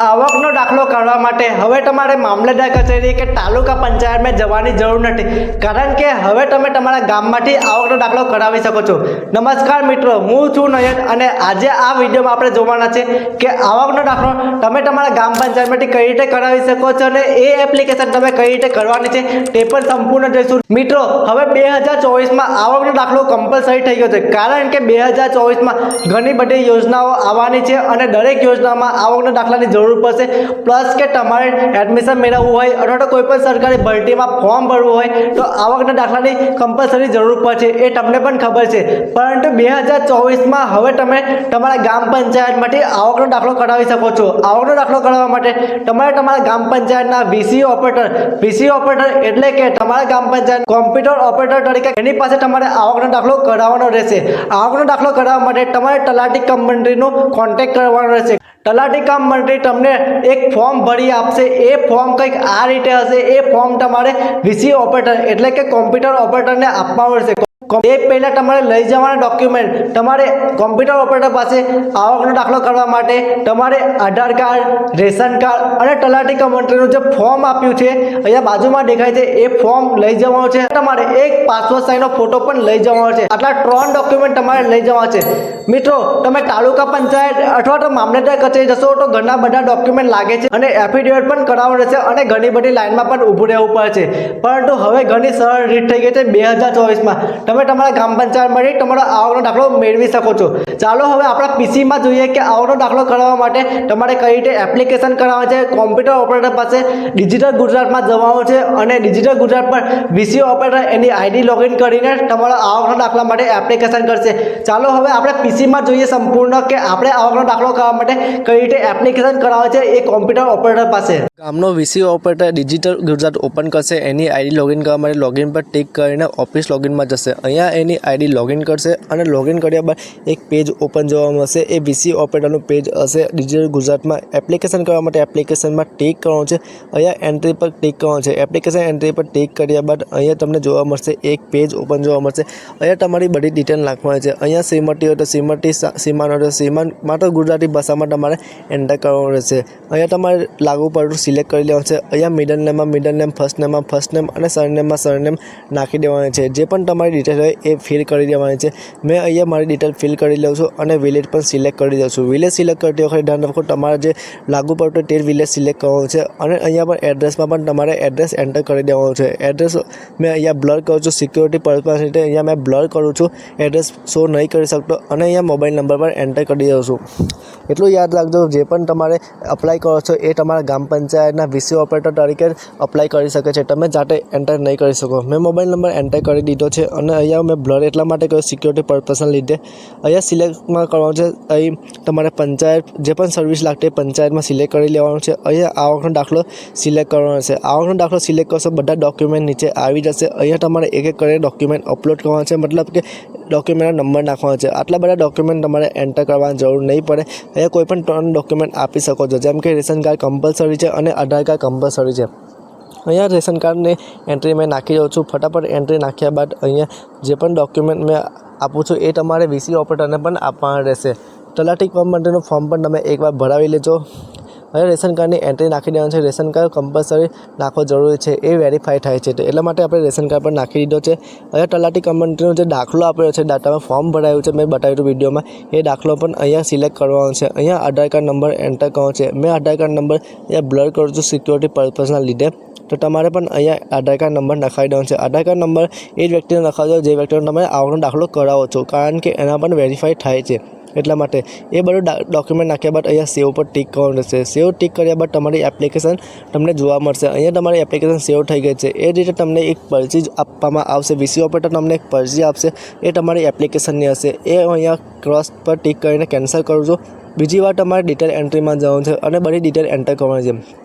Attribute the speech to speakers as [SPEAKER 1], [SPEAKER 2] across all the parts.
[SPEAKER 1] આવકનો દાખલો કાઢવા માટે હવે તમારે મામલતદાર કચેરી કે તાલુકા પંચાયતમાં જવાની જરૂર નથી, કારણ કે હવે તમે તમારા ગામમાંથી આવકનો દાખલો કઢાવી શકો છો। નમસ્કાર મિત્રો, હું છું નયન અને આજે આ વિડીયોમાં આપણે જોવાના છે કે આવકનો દાખલો તમે તમારા ગામ પંચાયતમાંથી કઈ રીતે કઢાવી શકો છો અને એ એપ્લિકેશન તમે કઈ રીતે કરવાની છે તે પણ સંપૂર્ણ જોઈશું। મિત્રો, હવે 2024માં આવકનો દાખલો કમ્પલસરી થઈ ગયો છે, કારણ કે 2024માં ઘણી બધી યોજનાઓ આવવાની છે અને દરેક યોજનામાં આવકના દાખલાની જરૂર પડશે। પ્લસ કે તમારે એડમિશન મેળવવું હોય અથવા તો કોઈ પણ સરકારી ભરતીમાં ફોર્મ ભરવું હોય તો આવકના દાખલાની કમ્પલસરી જરૂર પડશે, એ તમને પણ ખબર છે। પરંતુ 2024માં હવે તમે તમારા ગામ પંચાયતમાંથી આવકનો દાખલો કઢાવી શકો છો। આવકનો દાખલો કઢાવવા માટે તમારે તમારા ગામ પંચાયતના વીસી ઓપરેટર એટલે કે તમારા ગામ પંચાયત કોમ્પ્યુટર ઓપરેટર તરીકે એની પાસે તમારે આવકનો દાખલો કઢાવવાનો રહેશે। આવકનો દાખલો કઢાવવા માટે તમારે તલાટી કમ મંત્રીનો કોન્ટેક્ટ કરવાનો રહેશે। તલાટી કમ મંત્રી તમને એક ફોર્મ ભરી આપશે, એ ફોર્મ કંઈક આ રીતે હશે। એ ફોર્મ તમારે વીસી ઓપરેટર એટલે કે કોમ્પ્યુટર ઓપરેટરને આપવાનું રહેશે। એ પહેલાં તમારે લઈ જવાના ડોક્યુમેન્ટ, તમારે કોમ્પ્યુટર ઓપરેટર પાસે આવકનો દાખલો કરવા માટે તમારે આધાર કાર્ડ, રેશન કાર્ડ અને તલાટી કમ મંત્રીનું જે ફોર્મ આપ્યું છે અહીંયા બાજુમાં દેખાય છે એ ફોર્મ લઈ જવાનું છે। તમારે એક પાસપોર્ટ સાઇઝનો ફોટો પણ લઈ જવાનો છે। આટલા 3 ડોક્યુમેન્ટ તમારે લઈ જવા છે। મિત્રો, તમે તાલુકા પંચાયત અથવા તો મામલતદાર કચેરી જશો તો ઘણા બધા ડોક્યુમેન્ટ લાગે છે અને એફિડેવિટ પણ કરાવવાનું રહેશે અને ઘણી બધી લાઇનમાં પણ ઊભું રહેવું પડે છે, પરંતુ હવે ઘણી સરળ રીત થઈ ગઈ છે 2024માં। તમે તમારા ગામ પંચાયતમાંથી તમારો આવકનો દાખલો મેળવી શકો છો। ચાલો હવે આપણા પીસીમાં જોઈએ કે આવકનો દાખલો કરાવવા માટે તમારે કઈ રીતે એપ્લિકેશન કરાવવા છે। કોમ્પ્યુટર ઓપરેટર પાસે ડિજિટલ ગુજરાતમાં જવાનું છે અને ડિજિટલ ગુજરાત પર વીસી ઓપરેટર એની આઈડી લોગિન કરીને તમારો આવકનો દાખલા માટે એપ્લિકેશન કરશે। ચાલો હવે આપણે પીસીમાં જોઈએ સંપૂર્ણ કે આપણે આવકનો દાખલો કરવા માટે કઈ રીતે એપ્લિકેશન કરાવવા છે એ કોમ્પ્યુટર ઓપરેટર પાસે।
[SPEAKER 2] ગામનો VC operator digital Gujarat open કરશે, એની આઈડી લોગિન કરવા માટે લોગિન પર ટિક કરીને ઓફિસ લોગિનમાં જશે। અહીંયા એની આઈડી લોગિન કરશે અને લોગિન કર્યા બાદ એક પેજ ઓપન જોવા મળશે। એ વીસી ઓપરેટરનું પેજ હશે ડિજિટલ ગુજરાતમાં। એપ્લિકેશન કરવા માટે એપ્લિકેશનમાં ટિક કરવાનું છે, અહીંયા એન્ટ્રી પર ટિક કરવાનું છે। એપ્લિકેશન એન્ટ્રી પર ટિક કર્યા બાદ અહીંયા તમને જોવા મળશે એક પેજ ઓપન જોવા મળશે। અહીંયા તમારી બધી ડિટેલ નાખવાની છે। અહીંયા શ્રીમતી હોય તો શ્રીમતી, સીમાન હોય તો સીમાન, માત્ર ગુજરાતી ભાષામાં તમારે એન્ટર કરવાનું રહેશે। અહીંયા તમારે લાગુ પડતું સિલેક્ટ કરી લેવાનું છે। અહીંયા મિડલ નેમમાં મિડલ નેમ, ફર્સ્ટ નેમમાં ફર્સ્ટ નેમ અને સરનેમમાં સરનેમ નાખી દેવાની છે। જે પણ તમારી ડિટેલ હોય એ ફિલ કરી દેવાની છે। મેં અહીંયા મારી ડિટેલ ફિલ કરી લઉં છું અને વિલેજ પણ સિલેક્ટ કરી દઉં છું। વિલેજ સિલેક્ટ કરતી વખતે ધ્યાન રાખો તમારે જે લાગુ પડતું તે વિલેજ સિલેક્ટ કરવાનું છે અને અહીંયા પણ એડ્રેસમાં પણ તમારે એડ્રેસ એન્ટર કરી દેવાનું છે। એડ્રેસ મેં અહીંયા બ્લર કરું છું, સિક્યોરિટી પર્પઝ રીતે અહીંયા મેં બ્લર કરું છું, એડ્રેસ શો નહીં કરી શકતો અને અહીંયા મોબાઈલ નંબર પર એન્ટર કરી દઉં છું। એટલું યાદ રાખજો, જે પણ તમારે અપ્લાય કરો છો એ તમારા ગામ પંચાયતના વીસી ઓપરેટર તરીકે અપ્લાય કરી શકે છે, તમે જાતે એન્ટર નહીં કરી શકો। મેં મોબાઈલ નંબર એન્ટર કરી દીધો છે અને અહીંયા મેં બ્લર એટલા માટે કર્યું સિક્યોરિટી પર્પઝના લીધે। અહીંયા સિલેક્ટમાં કરવાનું છે, અહીં તમારે પંચાયત જે પણ સર્વિસ લાગતી પંચાયતમાં સિલેક્ટ કરી લેવાનું છે। અહીંયા આવકનો દાખલો સિલેક્ટ કરવાનો છે। આવકનો દાખલો સિલેક્ટ કરશો બધા ડોક્યુમેન્ટ નીચે આવી જશે। અહીંયા તમારે એક એક કરીને ડોક્યુમેન્ટ અપલોડ કરવાના છે, મતલબ કે ડોક્યુમેન્ટના નંબર નાખવાનો છે। આટલા બધા ડોક્યુમેન્ટ તમારે એન્ટર કરવાની જરૂર નહીં પડે। અહીંયા કોઈ પણ 3 ડોક્યુમેન્ટ આપી શકો છો, જેમ કે રેશન કાર્ડ કમ્પલસરી છે અને આધાર કાર્ડ કમ્પલસરી છે। અહીંયા રેશન કાર્ડની એન્ટ્રી મેં નાખી દઉં છું। ફટાફટ એન્ટ્રી નાખ્યા બાદ અહીંયા જે પણ ડોક્યુમેન્ટ મેં આપું છું એ તમારે વીસી ઓપરેટરને પણ આપવાના રહેશે। તલાટી કમ મંત્રીનું ફોર્મ પણ તમે એકવાર ભરાવી લેજો। હવે રેશન કાર્ડની એન્ટ્રી નાખી દેવાનું છે। રેશન કાર્ડ કમ્પલસરી નાખવો જરૂરી છે, એ વેરીફાઈ થાય છે, તો એટલા માટે આપણે રેશન કાર્ડ પર નાખી દીધો છે। હવે તલાટી કમ મંત્રીનો જે દાખલો આપ્યો છે, ડાટામાં ફોર્મ ભરાયું છે, મેં બતાવ્યું હતું વિડીયોમાં, એ દાખલો પણ અહીંયા સિલેક્ટ કરવાનો છે। અહીંયા આધાર કાર્ડ નંબર એન્ટર કરવાનો છે। મેં આધાર કાર્ડ નંબર અહીંયા બ્લર કરું છું સિક્યોરિટી પર્પઝના લીધે, તો તમારે પણ અહીંયા આધાર કાર્ડ નંબર નખાવી દેવાનો છે। આધાર કાર્ડ નંબર એ જ વ્યક્તિને નખાવજો જે વ્યક્તિનો તમે આવકનો દાખલો કરાવો છો, કારણ કે એના પણ વેરીફાઈ થાય છે, એટલા માટે એ બધું ડોક્યુમેન્ટ નાખ્યા બાદ અહીંયા સેવ પર ટિક કરવાનું રહેશે। સેવ ટિક કર્યા બાદ તમારી એપ્લિકેશન તમને જોવા મળશે। અહીંયા તમારી એપ્લિકેશન સેવ થઈ ગઈ છે। એ રીતે તમને એક પરચી આપવામાં આવશે, વીસી ઓપરેટર તમને એક પરચી આપશે, એ તમારી એપ્લિકેશનની હશે। એ અહીંયા ક્રોસ પર ટિક કરીને કેન્સલ કરું છું। બીજી વાર તમારે ડિટેલ એન્ટ્રીમાં જવાનું છે અને બધી ડિટેલ એન્ટર કરવાની છે।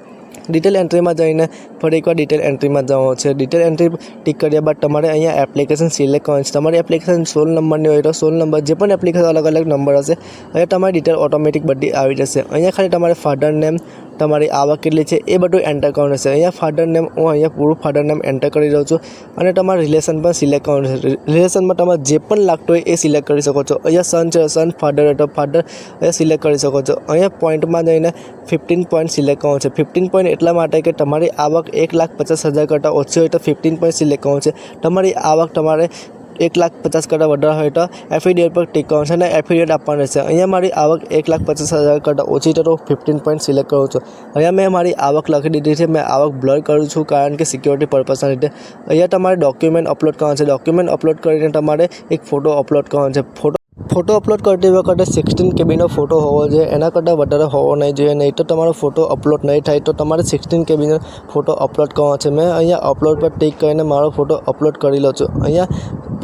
[SPEAKER 2] ડિટેલ એન્ટ્રીમાં જઈને ફરી એકવાર ડિટેલ એન્ટ્રીમાં જવાનું છે। ડિટેલ એન્ટ્રી ટિક કર્યા બાદ તમારે અહીંયા એપ્લિકેશન સિલેક્ટ કરવાની છે। તમારી એપ્લિકેશન 16 નંબરની હોય તો 16 નંબર, જે પણ એપ્લિકેશન અલગ અલગ નંબર હશે, અહીંયા તમારી ડિટેલ ઓટોમેટિક બધી આવી જશે। અહીંયા ખાલી તમારે ફાધર નેમ, તમારી આવક કેટલી છે એ બધું એન્ટર કરવાનું છે. અહીંયા ફાધર નેમ હું અહીંયા પૂરું ફાધર નેમ એન્ટર કરી રહ્યો છું અને તમારું રિલેશન પણ સિલેક્ટ કરવાનું છે. રિલેશનમાં તમારે જે પણ લાગતું હોય એ સિલેક્ટ કરી શકો છો. અહીંયા સન છે, સન, ફાધર હોય તો ફાધર અહીંયા સિલેક્ટ કરી શકો છો. અહીંયા પોઈન્ટમાં જઈને 15 પોઈન્ટ સિલેક્ટ કરવાનું છે. 15 પોઈન્ટ એટલા માટે કે તમારી આવક 1,50,000 કરતાં ઓછી હોય તો 15 પોઈન્ટ સિલેક્ટ કરવાનું છે. તમારી આવક તમારે 1,50,000 કરતાં વધારે હોય તો એફિડેવિટ પર ટિક કરવાનું છે અને એફિડેવિટ આપવાનું છે. અહીંયા મારી આવક 1,50,000 કરતાં ઓછી છે તો 15 પોઈન્ટ સિલેક્ટ કરું છું. અહીંયા મેં મારી આવક લખી દીધી છે. મેં આવક બ્લર કરું છું કારણ કે સિક્યોરિટી પર્પઝના લીધે. અહીંયા તમારે ડોક્યુમેન્ટ અપલોડ કરવાનું છે. ડોક્યુમેન્ટ અપલોડ કરીને તમારે એક ફોટો અપલોડ કરવાનો છે. ફોટો અપલોડ કરતી વખતે 16 KBનો ફોટો હોવો જોઈએ, એના કરતાં વધારે હોવો નહીં જોઈએ. નહીં તો તમારો ફોટો અપલોડ નહીં થાય. તો તમારે 16 KBનો ફોટો અપલોડ કરવાનો છે. મેં અહીંયા અપલોડ પર ટિક કરીને મારો ફોટો અપલોડ કરી લઉં છું. અહીંયા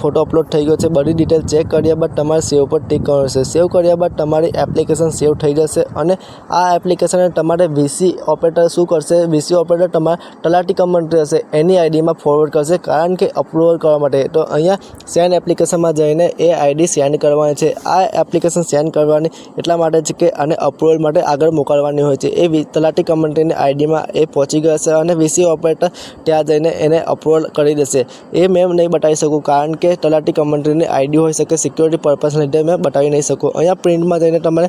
[SPEAKER 2] ફોટો અપલોડ થઈ ગયો છે. બધી ડિટેલ ચેક કર્યા બાદ તમારે સેવ પર ટિક કરવાનું છે. સેવ કર્યા બાદ તમારી એપ્લિકેશન સેવ થઈ જશે અને આ એપ્લિકેશનને તમારે વીસી ઓપરેટર શું કરશે? વીસી ઓપરેટર તમારા તલાટી કમ મંત્રી હશે એની આઈડીમાં ફોરવર્ડ કરશે કારણ કે અપ્રુવલ કરવા માટે. તો અહીંયા સેન્ડ એપ્લિકેશનમાં જઈને એ આઈડી સેન્ડ કરવાની છે. આ એપ્લિકેશન સેન્ડ કરવાની એટલા માટે છે કે આને અપ્રુવલ માટે આગળ મોકલવાની હોય છે. એ તલાટી કમ મંત્રીની આઈડીમાં એ પહોંચી જશે અને વીસી ઓપરેટર ત્યાં જઈને એને અપ્રુવલ કરી દેશે. એ મેં નહીં બતાવી શકું કારણ કે તલાટી કમ મંત્રીની આઈડી હોઈ શકે, સિક્યોરિટી પર્પઝના લીધે મેં બતાવી નહીં શકું. અહીંયા પ્રિન્ટમાં જઈને તમારે